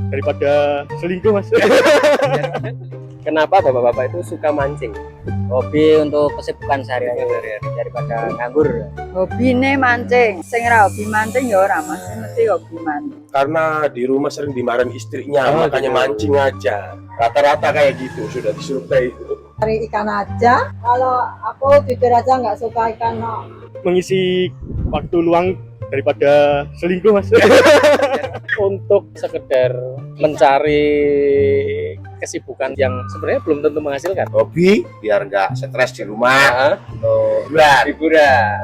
daripada selingkuh, Mas. Kenapa bapak-bapak itu suka mancing? Hobi untuk kesibukan sehari-hari daripada nganggur. Hobi nih mancing, sing ra hobi mancing ya ora Mas, mesti hobi mancing. Karena di rumah sering dimarahin istrinya, Oh, makanya gitu. mancing aja. Rata-rata kayak gitu, sudah disuruh kayak itu. Cari ikan aja. Kalau aku jujur aja nggak suka ikan. No. Mengisi waktu luang daripada selingkuh, Mas. Untuk sekedar mencari kesibukan yang sebenarnya belum tentu menghasilkan. Hobi biar nggak stres di rumah. Nah, Untuk hiburan. hiburan.